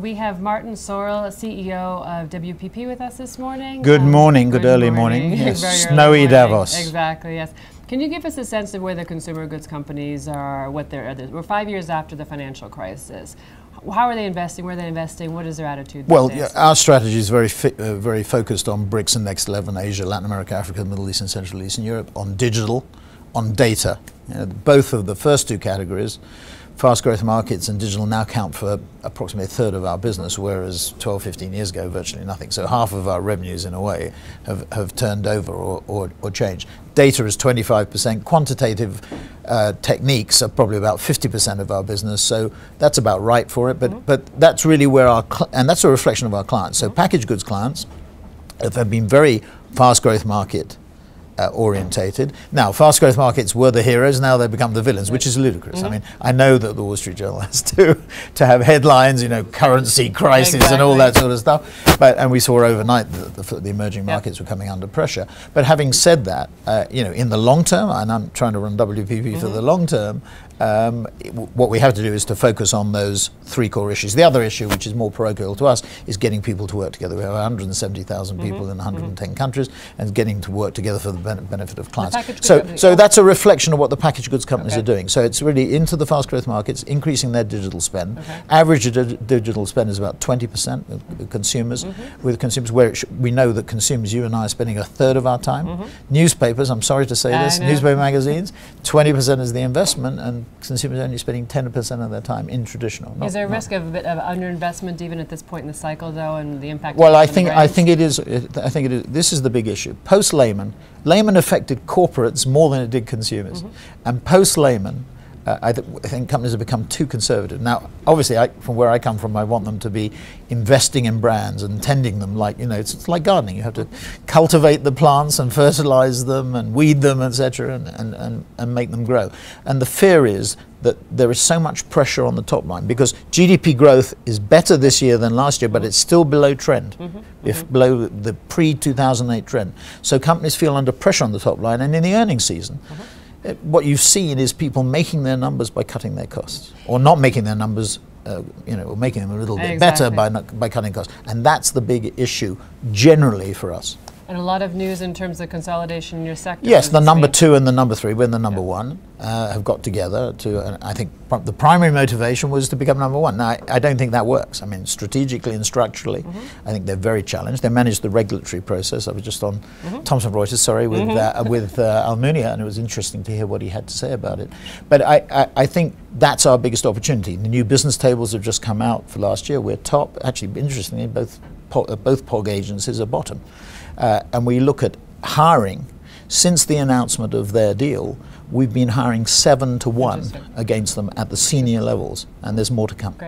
We have Martin Sorrell, CEO of WPP, with us this morning. Good morning, good early morning. Yes, snowy Davos. Exactly, yes. Can you give us a sense of where the consumer goods companies are, what they're, we're 5 years after the financial crisis. How are they investing? Where are they investing? What is their attitude? Well, yeah, our strategy is very focused on BRICS and Next 11, Asia, Latin America, Africa, Middle East and Central Eastern Europe, on digital, on data. Both of the first two categories, fast growth markets and digital, now count for approximately a third of our business, whereas 12, 15 years ago, virtually nothing. So half of our revenues, in a way, have turned over or changed. Data is 25%. Quantitative techniques are probably about 50% of our business. So that's about right for it. But that's really where and that's a reflection of our clients. So packaged goods clients have been very fast growth market orientated. Now, fast growth markets were the heroes, now they've become the villains, which is ludicrous. I mean, I know that the Wall Street Journal has to have headlines, you know, currency crisis and all that sort of stuff, and we saw overnight that the emerging markets were coming under pressure. But having said that, you know, in the long term, and I'm trying to run WPP for the long term, what we have to do is to focus on those three core issues. The other issue, which is more parochial to us, is getting people to work together. We have 170,000 people in 110 countries, and getting to work together for the benefit of clients. So that's a reflection of what the packaged goods companies are doing. So it's really into the fast growth markets, increasing their digital spend. Average digital spend is about 20% with consumers. With consumers, where we know that consumers, you and I, are spending a third of our time. Newspapers, I'm sorry to say this, newspaper magazines, 20% is the investment, and consumers are only spending 10% of their time in traditional. Is there a risk of a bit of underinvestment even at this point in the cycle, though, and the impact? Well, I think it is. This is the big issue. Post Lehman affected corporates more than it did consumers, and post Lehman, I think companies have become too conservative. Now, obviously, from where I come from, I want them to be investing in brands and tending them like, you know, it's like gardening. You have to cultivate the plants and fertilize them and weed them, etc., and make them grow. And the fear is that there is so much pressure on the top line, because GDP growth is better this year than last year, but it's still below trend, below the pre-2008 trend. So companies feel under pressure on the top line, and in the earnings season, what you've seen is people making their numbers by cutting their costs, or not making their numbers, you know, or making them a little bit better by cutting costs. And that's the big issue generally for us. And a lot of news in terms of consolidation in your sector. Yes, the number two and the number three, we're the number one, have got together to, and I think the primary motivation was to become number one. Now, I don't think that works. I mean, strategically and structurally, I think they're very challenged. They managed the regulatory process. I was just on Thomson Reuters, sorry, with Almunia, and it was interesting to hear what he had to say about it. But I think that's our biggest opportunity. The new business tables have just come out for last year. We're top. Actually, interestingly, both POG agencies are bottom. And we look at hiring. Since the announcement of their deal, we've been hiring 7 to 1 against them at the senior levels, and there's more to come. Great.